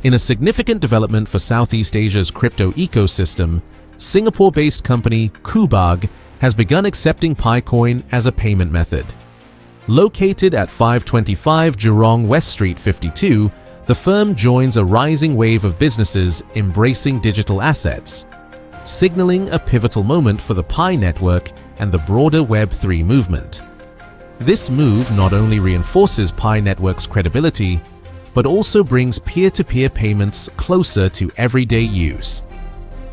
In a significant development for Southeast Asia's crypto ecosystem, Singapore-based company Qoobag has begun accepting PiCoin as a payment method. Located at 525 Jurong West Street 52, the firm joins a rising wave of businesses embracing digital assets, signaling a pivotal moment for the Pi network and the broader Web3 movement. This move not only reinforces Pi network's credibility, but also brings peer-to-peer payments closer to everyday use.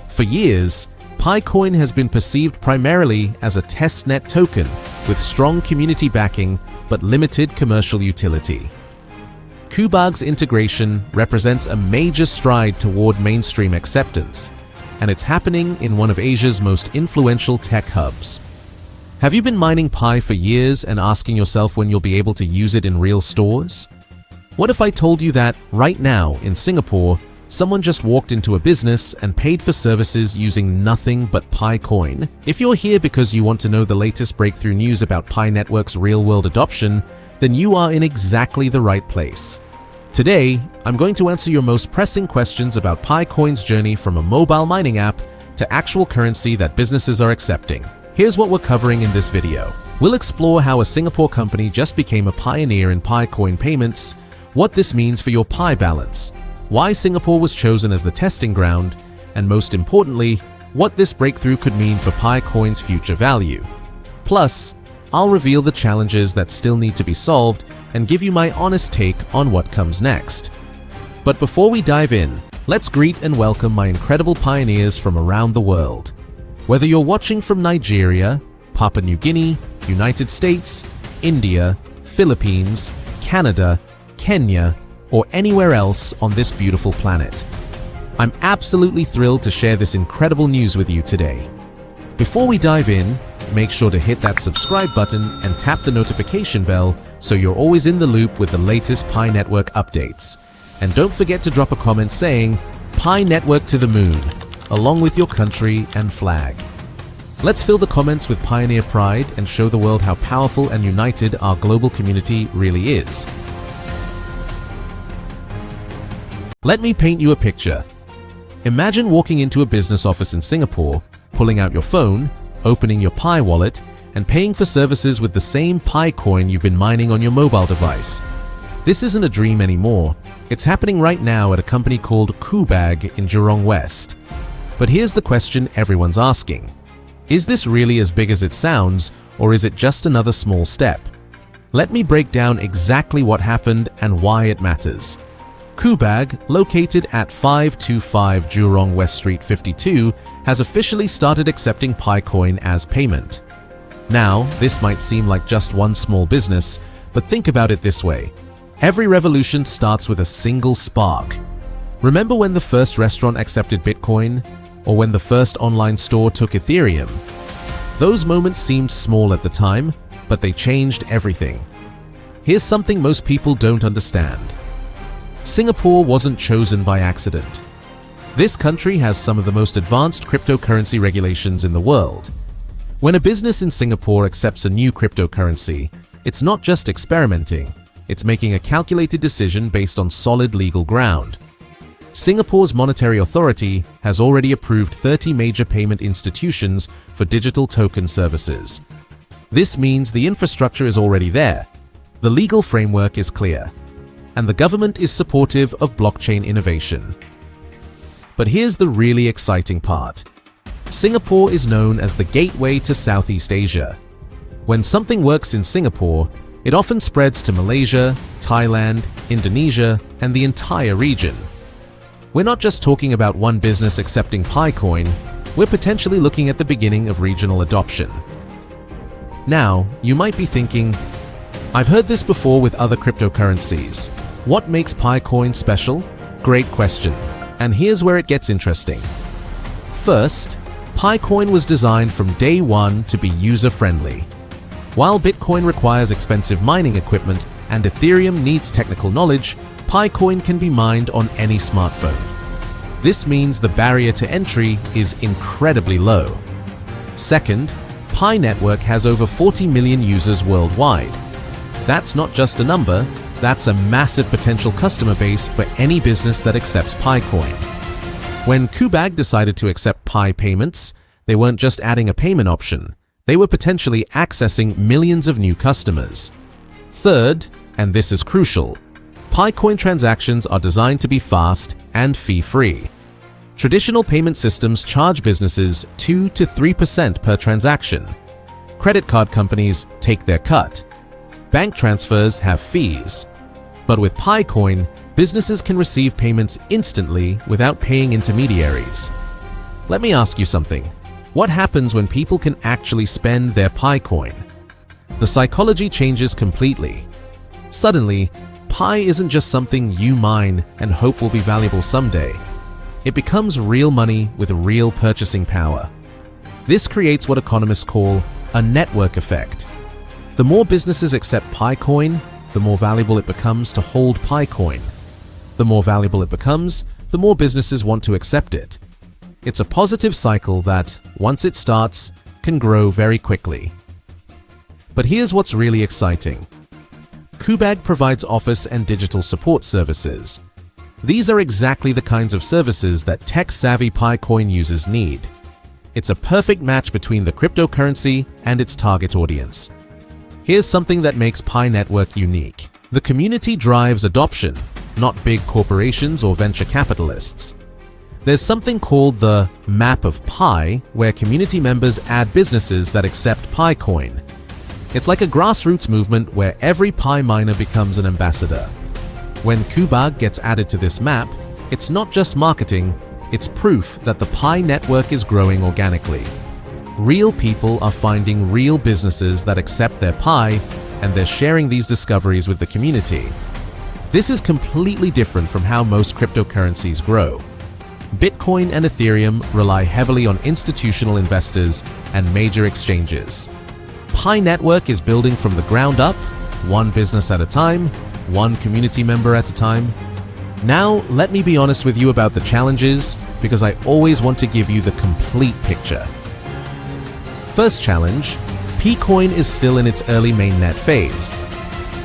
For years, PiCoin has been perceived primarily as a testnet token with strong community backing but limited commercial utility. Qoobag's integration represents a major stride toward mainstream acceptance, and it's happening in one of Asia's most influential tech hubs. Have you been mining Pi for years and asking yourself when you'll be able to use it in real stores? What if I told you that right now in Singapore, someone just walked into a business and paid for services using nothing but PiCoin? If you're here because you want to know the latest breakthrough news about Pi Network's real-world adoption, then you are in exactly the right place. Today, I'm going to answer your most pressing questions about PiCoin's journey from a mobile mining app to actual currency that businesses are accepting. Here's what we're covering in this video. We'll explore how a Singapore company just became a pioneer in PiCoin payments, what this means for your Pi balance, why Singapore was chosen as the testing ground, and most importantly, what this breakthrough could mean for PiCoin's future value. Plus, I'll reveal the challenges that still need to be solved and give you my honest take on what comes next. But before we dive in, let's greet and welcome my incredible pioneers from around the world. Whether you're watching from Nigeria, Papua New Guinea, United States, India, Philippines, Canada, Kenya, or anywhere else on this beautiful planet, I'm absolutely thrilled to share this incredible news with you today. Before we dive in, make sure to hit that subscribe button and tap the notification bell so you're always in the loop with the latest Pi Network updates. And don't forget to drop a comment saying, "Pi Network to the moon," along with your country and flag. Let's fill the comments with pioneer pride and show the world how powerful and united our global community really is. Let me paint you a picture. Imagine walking into a business office in Singapore, pulling out your phone, opening your Pi wallet, and paying for services with the same PiCoin you've been mining on your mobile device. This isn't a dream anymore. It's happening right now at a company called Qoobag in Jurong West. But here's the question everyone's asking. Is this really as big as it sounds, or is it just another small step? Let me break down exactly what happened and why it matters. Qoobag, located at 525 Jurong West Street 52, has officially started accepting PiCoin as payment. Now, this might seem like just one small business, but think about it this way. Every revolution starts with a single spark. Remember when the first restaurant accepted Bitcoin? Or when the first online store took Ethereum? Those moments seemed small at the time, but they changed everything. Here's something most people don't understand. Singapore wasn't chosen by accident. This country has some of the most advanced cryptocurrency regulations in the world. When a business in Singapore accepts a new cryptocurrency, it's not just experimenting, it's making a calculated decision based on solid legal ground. Singapore's monetary authority has already approved 30 major payment institutions for digital token services. This means the infrastructure is already there, the legal framework is clear, and the government is supportive of blockchain innovation. But here's the really exciting part. Singapore is known as the gateway to Southeast Asia. When something works in Singapore, it often spreads to Malaysia, Thailand, Indonesia, and the entire region. We're not just talking about one business accepting PiCoin, we're potentially looking at the beginning of regional adoption. Now, you might be thinking, I've heard this before with other cryptocurrencies. What makes PiCoin special? Great question. And here's where it gets interesting. First, PiCoin was designed from day one to be user-friendly. While Bitcoin requires expensive mining equipment and Ethereum needs technical knowledge, PiCoin can be mined on any smartphone. This means the barrier to entry is incredibly low. Second, Pi Network has over 40 million users worldwide. That's not just a number, That's a massive potential customer base for any business that accepts PiCoin. When Qoobag decided to accept Pi payments, they weren't just adding a payment option, they were potentially accessing millions of new customers. Third, and this is crucial, PiCoin transactions are designed to be fast and fee-free. Traditional payment systems charge businesses 2 to 3% per transaction. Credit card companies take their cut. Bank transfers have fees. But with PiCoin, businesses can receive payments instantly without paying intermediaries. Let me ask you something. What happens when people can actually spend their PiCoin? The psychology changes completely. Suddenly, Pi isn't just something you mine and hope will be valuable someday. It becomes real money with real purchasing power. This creates what economists call a network effect. The more businesses accept PiCoin, the more valuable it becomes to hold PiCoin. The more valuable it becomes, the more businesses want to accept it. It's a positive cycle that, once it starts, can grow very quickly. But here's what's really exciting. Qoobag provides office and digital support services. These are exactly the kinds of services that tech-savvy PiCoin users need. It's a perfect match between the cryptocurrency and its target audience. Here's something that makes Pi Network unique. The community drives adoption, not big corporations or venture capitalists. There's something called the Map of Pi, where community members add businesses that accept PiCoin. It's like a grassroots movement where every Pi miner becomes an ambassador. When Qoobag gets added to this map, it's not just marketing, it's proof that the Pi network is growing organically. Real people are finding real businesses that accept their Pi, and they're sharing these discoveries with the community. This is completely different from how most cryptocurrencies grow. Bitcoin and Ethereum rely heavily on institutional investors and major exchanges. Pi Network is building from the ground up, one business at a time, one community member at a time. Now, let me be honest with you about the challenges, because I always want to give you the complete picture. First challenge, PiCoin is still in its early mainnet phase.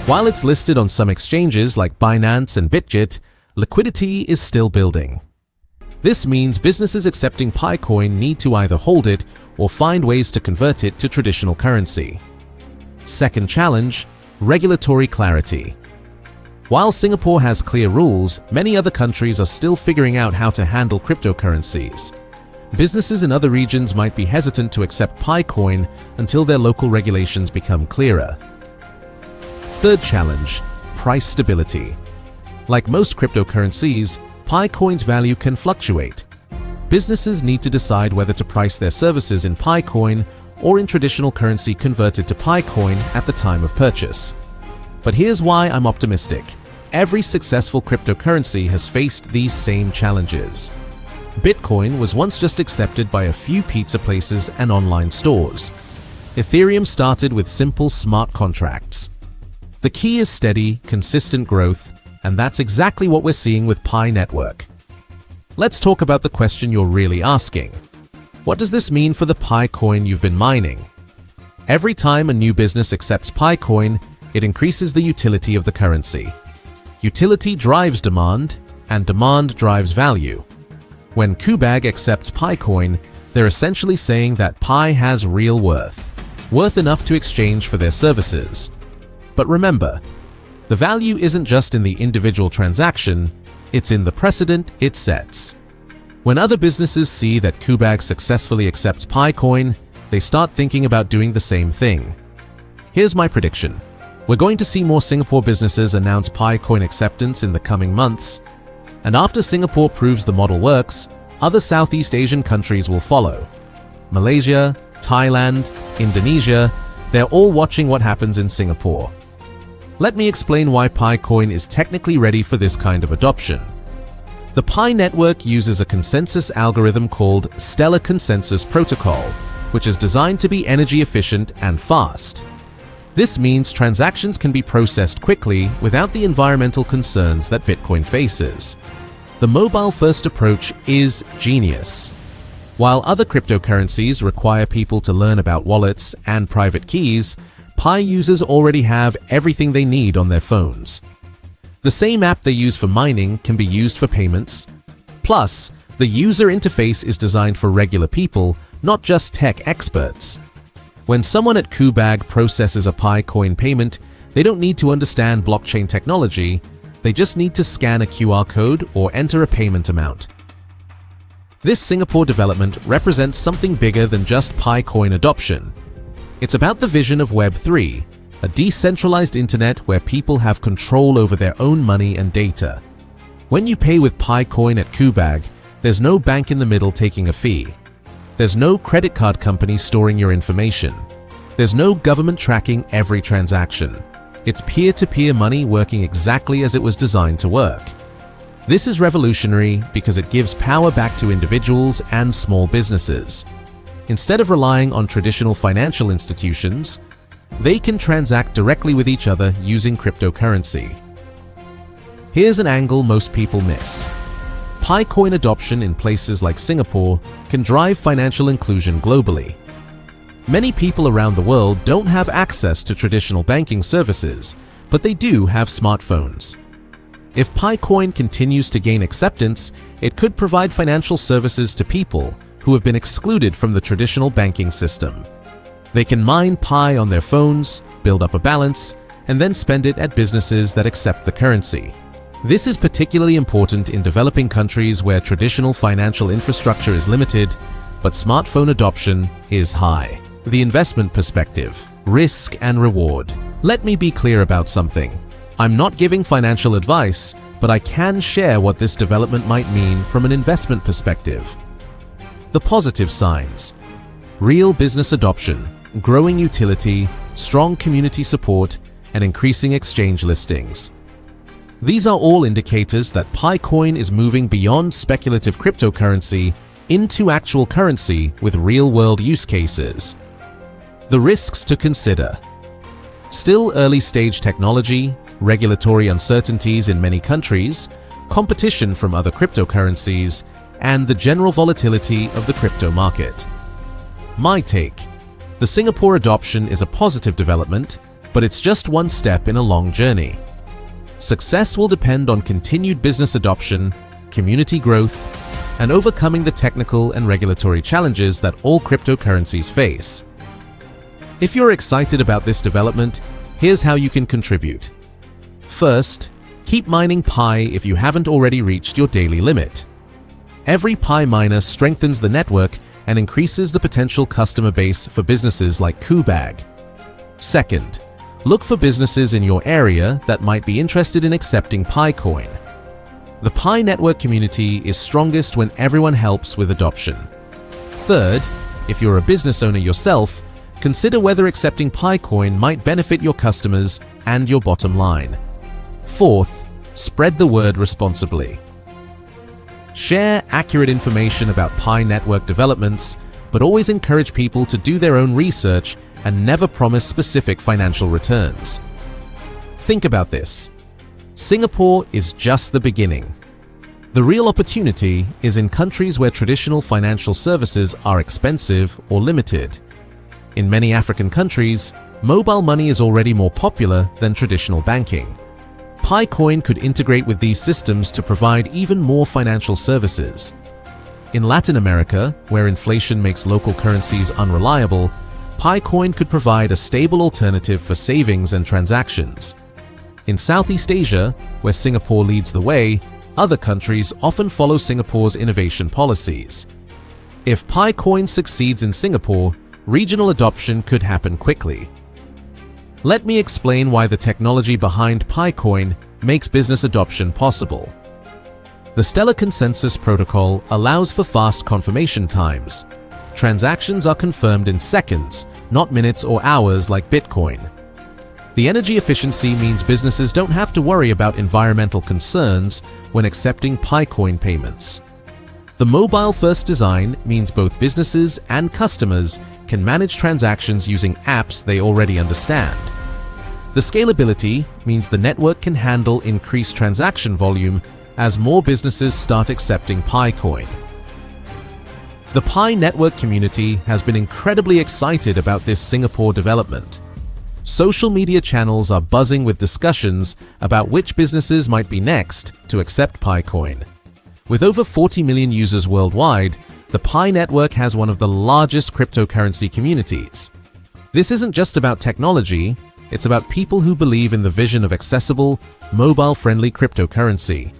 While it's listed on some exchanges like Binance and Bitget, liquidity is still building. This means businesses accepting PiCoin need to either hold it or find ways to convert it to traditional currency. Second challenge, regulatory clarity. While Singapore has clear rules, many other countries are still figuring out how to handle cryptocurrencies. Businesses in other regions might be hesitant to accept PiCoin until their local regulations become clearer. Third challenge, price stability. Like most cryptocurrencies, PiCoin's value can fluctuate. Businesses need to decide whether to price their services in PiCoin or in traditional currency converted to PiCoin at the time of purchase. But here's why I'm optimistic. Every successful cryptocurrency has faced these same challenges. Bitcoin was once just accepted by a few pizza places and online stores. Ethereum started with simple smart contracts. The key is steady, consistent growth, and that's exactly what we're seeing with Pi Network. Let's talk about the question you're really asking. What does this mean for the PiCoin you've been mining? Every time a new business accepts PiCoin, it increases the utility of the currency. Utility drives demand, and demand drives value. When Qoobag accepts PiCoin, they're essentially saying that Pi has real worth enough to exchange for their services. But remember, the value isn't just in the individual transaction, it's in the precedent it sets. When other businesses see that Qoobag successfully accepts PiCoin, they start thinking about doing the same thing. Here's my prediction. We're going to see more Singapore businesses announce PiCoin acceptance in the coming months, and after Singapore proves the model works, other Southeast Asian countries will follow. Malaysia, Thailand, Indonesia, they're all watching what happens in Singapore. Let me explain why PiCoin is technically ready for this kind of adoption. The Pi network uses a consensus algorithm called Stellar Consensus Protocol, which is designed to be energy efficient and fast. This means transactions can be processed quickly without the environmental concerns that Bitcoin faces. The mobile-first approach is genius. While other cryptocurrencies require people to learn about wallets and private keys, Pi users already have everything they need on their phones. The same app they use for mining can be used for payments. Plus, the user interface is designed for regular people, not just tech experts. When someone at Qoobag processes a PiCoin payment, they don't need to understand blockchain technology, they just need to scan a QR code or enter a payment amount. This Singapore development represents something bigger than just PiCoin adoption. It's about the vision of Web3, a decentralized internet where people have control over their own money and data. When you pay with PiCoin at Qoobag, there's no bank in the middle taking a fee. There's no credit card company storing your information. There's no government tracking every transaction. It's peer-to-peer money working exactly as it was designed to work. This is revolutionary because it gives power back to individuals and small businesses. Instead of relying on traditional financial institutions, they can transact directly with each other using cryptocurrency. Here's an angle most people miss. PiCoin adoption in places like Singapore can drive financial inclusion globally. Many people around the world don't have access to traditional banking services, but they do have smartphones. If PiCoin continues to gain acceptance, it could provide financial services to people who have been excluded from the traditional banking system. They can mine Pi on their phones, build up a balance, and then spend it at businesses that accept the currency. This is particularly important in developing countries where traditional financial infrastructure is limited, but smartphone adoption is high. The investment perspective, risk and reward. Let me be clear about something. I'm not giving financial advice, but I can share what this development might mean from an investment perspective. The positive signs: real business adoption, growing utility, strong community support, and increasing exchange listings. These are all indicators that PiCoin is moving beyond speculative cryptocurrency into actual currency with real-world use cases. The risks to consider: still early-stage technology, regulatory uncertainties in many countries, competition from other cryptocurrencies, and the general volatility of the crypto market. My take: the Singapore adoption is a positive development, but it's just one step in a long journey. Success will depend on continued business adoption, community growth, and overcoming the technical and regulatory challenges that all cryptocurrencies face. If you're excited about this development, here's how you can contribute. First, keep mining Pi if you haven't already reached your daily limit. Every Pi miner strengthens the network and increases the potential customer base for businesses like Qoobag. Second, look for businesses in your area that might be interested in accepting PiCoin. The Pi network community is strongest when everyone helps with adoption. Third, if you're a business owner yourself, consider whether accepting PiCoin might benefit your customers and your bottom line. Fourth, spread the word responsibly. Share accurate information about Pi network developments, but always encourage people to do their own research and never promise specific financial returns. Think about this. Singapore is just the beginning. The real opportunity is in countries where traditional financial services are expensive or limited. In many African countries, mobile money is already more popular than traditional banking. PiCoin could integrate with these systems to provide even more financial services. In Latin America, where inflation makes local currencies unreliable, PiCoin could provide a stable alternative for savings and transactions. In Southeast Asia, where Singapore leads the way, other countries often follow Singapore's innovation policies. If PiCoin succeeds in Singapore, regional adoption could happen quickly. Let me explain why the technology behind PiCoin makes business adoption possible. The Stellar Consensus Protocol allows for fast confirmation times. Transactions are confirmed in seconds, not minutes or hours like Bitcoin. The energy efficiency means businesses don't have to worry about environmental concerns when accepting PiCoin payments. The mobile-first design means both businesses and customers can manage transactions using apps they already understand. The scalability means the network can handle increased transaction volume as more businesses start accepting PiCoin. The Pi network community has been incredibly excited about this Singapore development. social media channels are buzzing with discussions about which businesses might be next to accept PiCoin. With over 40 million users worldwide, the Pi network has one of the largest cryptocurrency communities. This isn't just about technology, it's about people who believe in the vision of accessible, mobile-friendly cryptocurrency.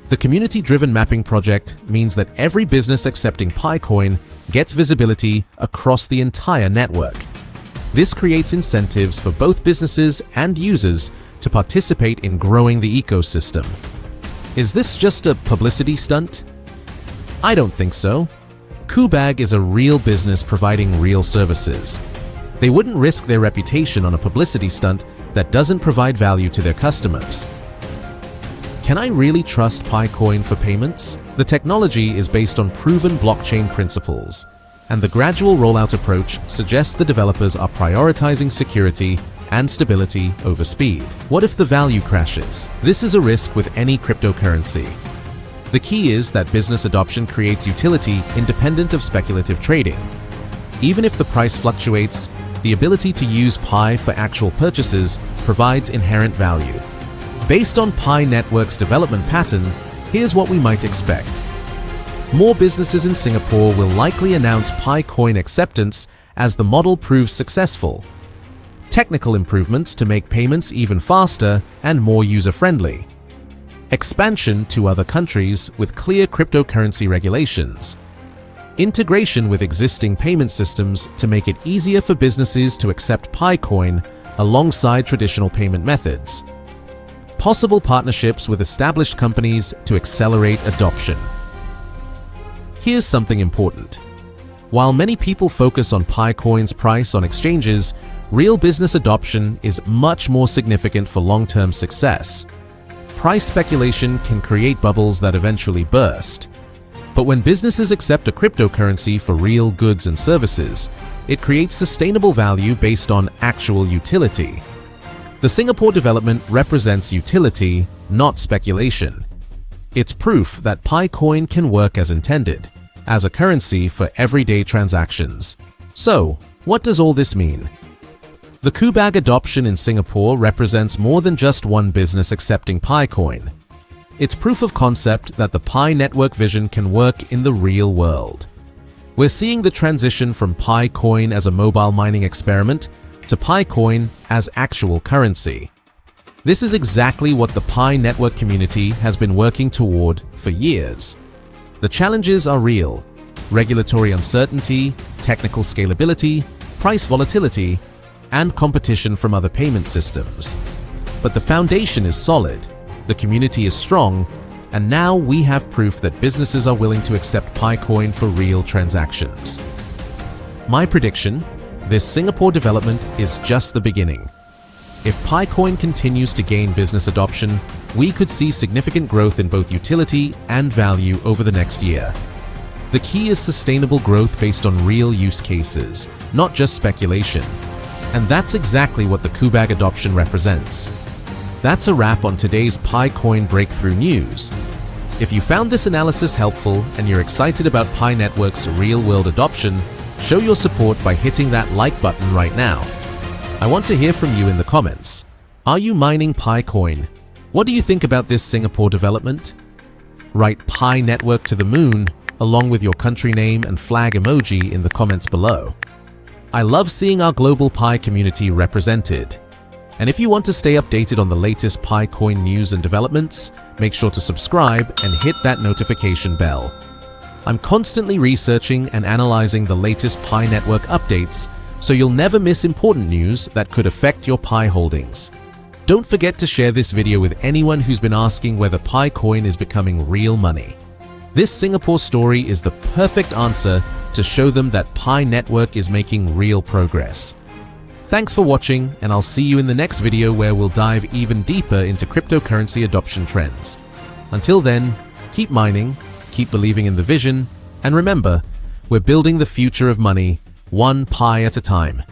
The community-driven mapping project means that every business accepting PiCoin gets visibility across the entire network. This creates incentives for both businesses and users to participate in growing the ecosystem. Is this just a publicity stunt? I don't think so. Qoobag is a real business providing real services. They wouldn't risk their reputation on a publicity stunt that doesn't provide value to their customers. Can I really trust PiCoin for payments? The technology is based on proven blockchain principles, and the gradual rollout approach suggests the developers are prioritizing security and stability over speed. What if the value crashes? This is a risk with any cryptocurrency. The key is that business adoption creates utility independent of speculative trading. Even if the price fluctuates, the ability to use Pi for actual purchases provides inherent value. Based on Pi Network's development pattern, here's what we might expect. More businesses in Singapore will likely announce PiCoin acceptance as the model proves successful. Technical improvements to make payments even faster and more user-friendly. Expansion to other countries with clear cryptocurrency regulations. Integration with existing payment systems to make it easier for businesses to accept PiCoin alongside traditional payment methods. Possible partnerships with established companies to accelerate adoption. Here's something important. While many people focus on PiCoin's price on exchanges, real business adoption is much more significant for long-term success. Price speculation can create bubbles that eventually burst. But when businesses accept a cryptocurrency for real goods and services, it creates sustainable value based on actual utility. The Singapore development represents utility, not speculation. It's proof that PiCoin can work as intended, as a currency for everyday transactions. So, what does all this mean? The Qoobag adoption in Singapore represents more than just one business accepting PiCoin. It's proof of concept that the Pi network vision can work in the real world. We're seeing the transition from PiCoin as a mobile mining experiment to PiCoin as actual currency. This is exactly what the Pi network community has been working toward for years. The challenges are real: regulatory uncertainty, technical scalability, price volatility, and competition from other payment systems. But the foundation is solid, the community is strong, and now we have proof that businesses are willing to accept PiCoin for real transactions. My prediction: this Singapore development is just the beginning. If PiCoin continues to gain business adoption, we could see significant growth in both utility and value over the next year. The key is sustainable growth based on real use cases, not just speculation. And that's exactly what the Qoobag adoption represents. That's a wrap on today's PiCoin breakthrough news. If you found this analysis helpful and you're excited about Pi Network's real-world adoption, show your support by hitting that like button right now. I want to hear from you in the comments. Are you mining PiCoin? What do you think about this Singapore development? Write Pi Network to the moon along with your country name and flag emoji in the comments below. I love seeing our global Pi community represented. And if you want to stay updated on the latest PiCoin news and developments, make sure to subscribe and hit that notification bell. I'm constantly researching and analyzing the latest Pi network updates, so you'll never miss important news that could affect your Pi holdings. Don't forget to share this video with anyone who's been asking whether PiCoin is becoming real money. This Singapore story is the perfect answer to show them that Pi Network is making real progress. Thanks for watching, and I'll see you in the next video where we'll dive even deeper into cryptocurrency adoption trends. Until then, keep mining, keep believing in the vision, and remember, we're building the future of money, one Pi at a time.